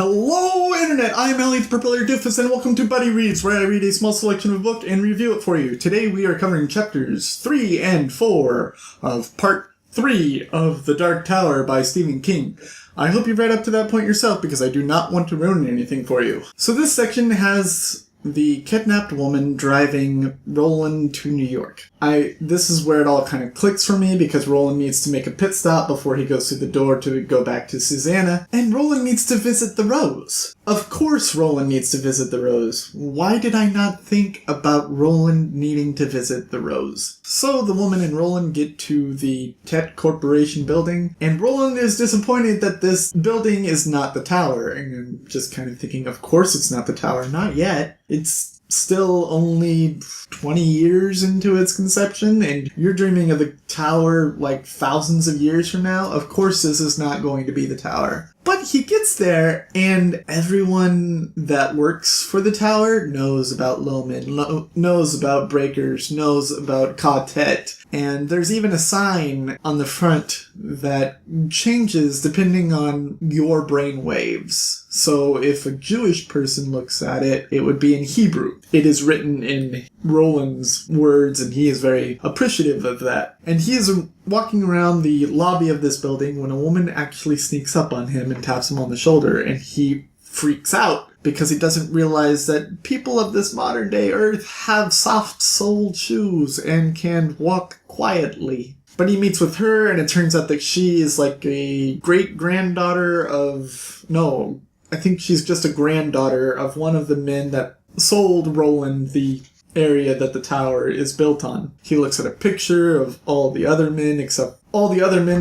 Hello, Internet! I'm Ellie the Propeller Doofus, and welcome to Buddy Reads, where I read a small selection of a book and review it for you. Today we are covering chapters 3 and 4 of part 3 of The Dark Tower by Stephen King. I hope you've read up to that point yourself, because I do not want to ruin anything for you. So this section has the kidnapped woman driving Roland to New York. This is where it all kind of clicks for me, because Roland needs to make a pit stop before he goes through the door to go back to Susanna, and Roland needs to visit the Rose. Of course Roland needs to visit the Rose. Why did I not think about Roland needing to visit the Rose? So the woman and Roland get to the Tet Corporation building, and Roland is disappointed that this building is not the tower, and I'm just kind of thinking, of course it's not the tower, not yet. It's still only 20 years into its conception, and you're dreaming of the tower like thousands of years from now. Of course this is not going to be the tower. But he gets there, and everyone that works for the tower knows about Loman, knows about Breakers, knows about Quartet. And there's even a sign on the front that changes depending on your brain waves. So if a Jewish person looks at it, it would be in Hebrew. It is written in Roland's words, and he is very appreciative of that. And he is walking around the lobby of this building when a woman actually sneaks up on him and taps him on the shoulder, and he freaks out because he doesn't realize that people of this modern day Earth have soft-soled shoes and can walk quietly. But he meets with her, and it turns out that she is like a great-granddaughter of... No, I think she's just a granddaughter of one of the men that sold Roland the area that the tower is built on. He looks at a picture of all the other men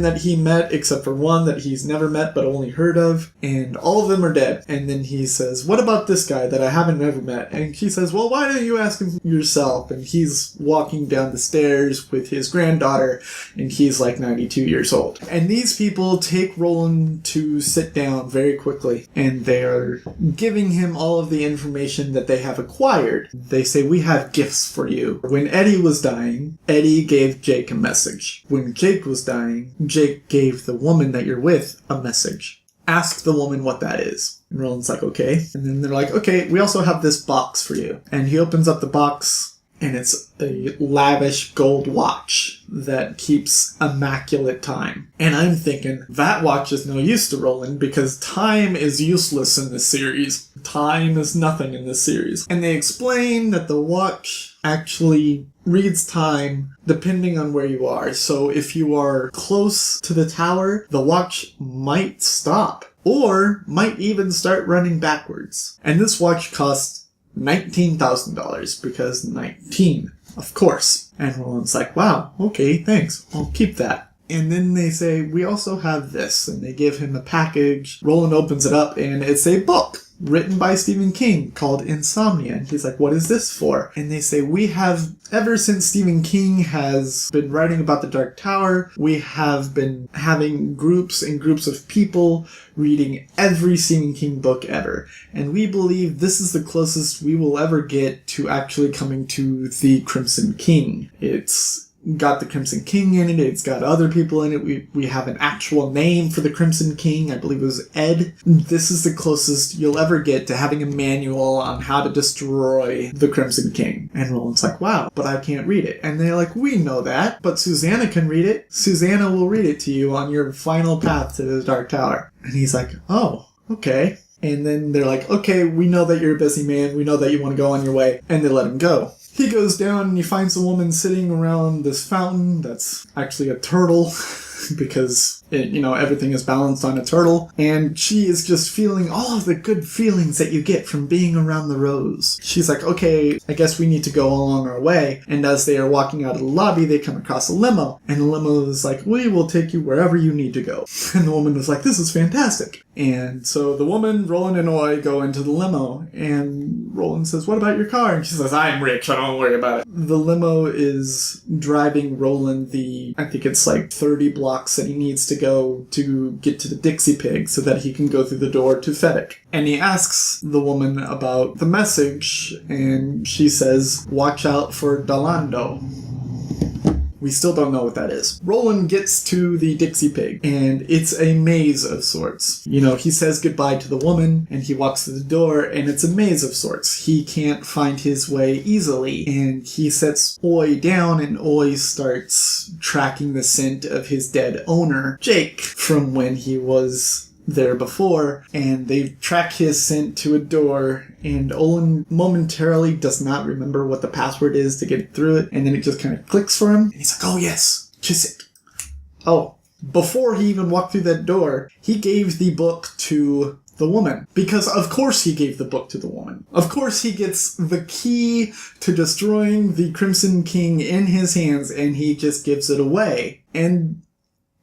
that he met, except for one that he's never met but only heard of, and all of them are dead. And then he says, what about this guy that I haven't ever met? And she says, well, why don't you ask him yourself? And he's walking down the stairs with his granddaughter, and he's like 92 years old. And these people take Roland to sit down very quickly, and they are giving him all of the information that they have acquired. They say, we have gifts for you. When Eddie was dying, Eddie gave Jake a message. When Jake was dying, Jake gave the woman that you're with a message. Ask the woman what that is. And Roland's like, okay. And then they're like, okay, we also have this box for you. And he opens up the box, and it's a lavish gold watch that keeps immaculate time. And I'm thinking, that watch is no use to Roland, because time is useless in this series. Time is nothing in this series. And they explain that the watch actually reads time depending on where you are. So if you are close to the tower, the watch might stop, or might even start running backwards. And this watch costs $19,000, because 19, of course. And Roland's like, wow, okay, thanks, I'll keep that. And then they say, we also have this, and they give him a package. Roland opens it up, and it's a book written by Stephen King called Insomnia. And he's like, what is this for? And they say, we have, ever since Stephen King has been writing about the Dark Tower, we have been having groups and groups of people reading every Stephen King book ever. And we believe this is the closest we will ever get to actually coming to the Crimson King. It's got the Crimson King in it, it's got other people in it, we have an actual name for the Crimson King, I believe it was Ed. This is the closest you'll ever get to having a manual on how to destroy the Crimson King. And Roland's like, wow, but I can't read it. And they're like, we know that, but Susanna can read it. Susanna will read it to you on your final path to the Dark Tower. And he's like, oh, okay. And then they're like, okay, we know that you're a busy man, we know that you want to go on your way, and they let him go. He goes down and he finds a woman sitting around this fountain that's actually a turtle, because everything is balanced on a turtle, and she is just feeling all of the good feelings that you get from being around the Rose. She's like, okay, I guess we need to go along our way. And as they are walking out of the lobby, they come across a limo, and the limo is like, we will take you wherever you need to go. And the woman is like, this is fantastic. And so the woman, Roland, and Oi go into the limo, and Roland says, what about your car? And she says, I'm rich, I don't worry about it. The limo is driving Roland I think it's like 30 blocks that he needs to go to get to the Dixie Pig so that he can go through the door to Fedek. And he asks the woman about the message, and she says, watch out for Dalando. We still don't know what that is. Roland gets to the Dixie Pig, and it's a maze of sorts. You know, he says goodbye to the woman, and he walks to the door, and it's a maze of sorts. He can't find his way easily, and he sets Oi down, and Oi starts tracking the scent of his dead owner, Jake, from when he was there before, and they track his scent to a door, and Olin momentarily does not remember what the password is to get through it, and then it just kind of clicks for him, and he's like, oh yes, kiss it. Oh, before he even walked through that door, he gave the book to the woman. Because of course he gave the book to the woman. Of course he gets the key to destroying the Crimson King in his hands, and he just gives it away. And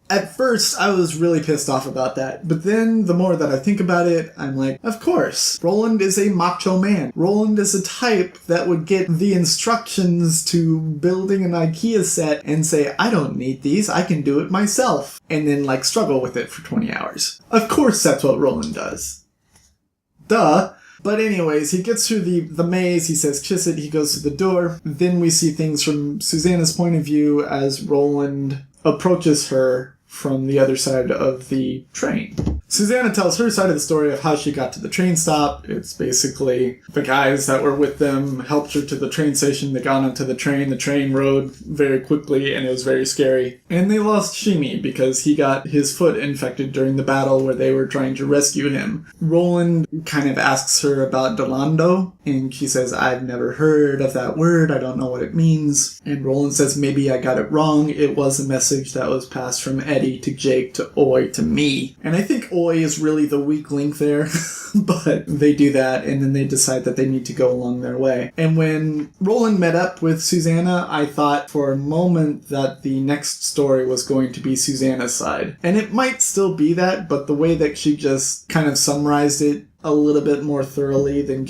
at first, I was really pissed off about that, but then the more that I think about it, I'm like, of course, Roland is a macho man. Roland is a type that would get the instructions to building an IKEA set and say, I don't need these, I can do it myself, and then like struggle with it for 20 hours. Of course that's what Roland does. Duh. But anyways, he gets through the maze, he says kiss it, he goes to the door. Then we see things from Susanna's point of view as Roland approaches her from the other side of the train. Susanna tells her side of the story of how she got to the train stop. It's basically the guys that were with them helped her to the train station. They got onto the train rode very quickly, and it was very scary. And they lost Shimi because he got his foot infected during the battle where they were trying to rescue him. Roland kind of asks her about Delando, and she says, I've never heard of that word, I don't know what it means. And Roland says, maybe I got it wrong. It was a message that was passed from Eddie to Jake to Oi to me. And I think Oi is really the weak link there, but they do that, and then they decide that they need to go along their way. And when Roland met up with Susanna, I thought for a moment that the next story was going to be Susanna's side. And it might still be that, but the way that she just kind of summarized it a little bit more thoroughly than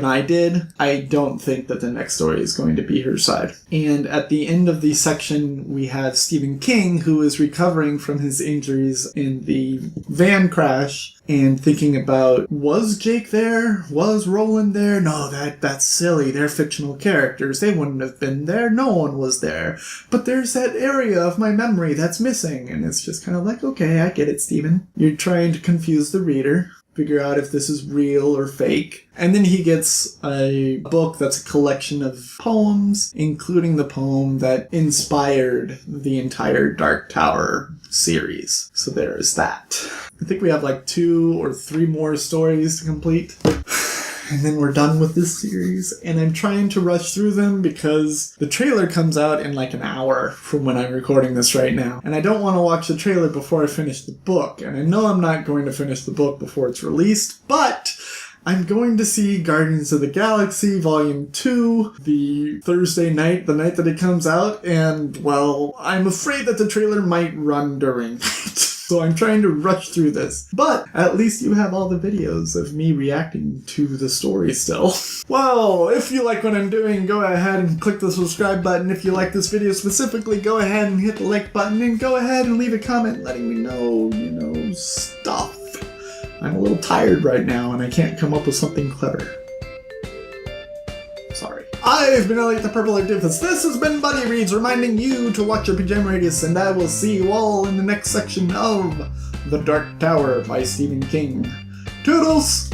I did, I don't think that the next story is going to be her side. And at the end of the section, we have Stephen King, who is recovering from his injuries in the van crash and thinking about, was Jake there? Was Roland there? No, that's silly. They're fictional characters. They wouldn't have been there. No one was there. But there's that area of my memory that's missing. And it's just kind of like, okay, I get it, Stephen. You're trying to confuse the reader, figure out if this is real or fake. And then he gets a book that's a collection of poems, including the poem that inspired the entire Dark Tower series. So there is that. I think we have like 2 or 3 more stories to complete. And then we're done with this series, and I'm trying to rush through them because the trailer comes out in like an hour from when I'm recording this right now. And I don't want to watch the trailer before I finish the book, and I know I'm not going to finish the book before it's released, but I'm going to see Guardians of the Galaxy Volume 2 the Thursday night, the night that it comes out, and, well, I'm afraid that the trailer might run during that. So I'm trying to rush through this. But at least you have all the videos of me reacting to the story still. Well, if you like what I'm doing, go ahead and click the subscribe button. If you like this video specifically, go ahead and hit the like button, and go ahead and leave a comment letting me know, stuff. I'm a little tired right now, and I can't come up with something clever. Sorry. I've been Elliot the Purple Doofus. This has been Buddy Reads, reminding you to watch your Pajama Radius, and I will see you all in the next section of The Dark Tower by Stephen King. Toodles!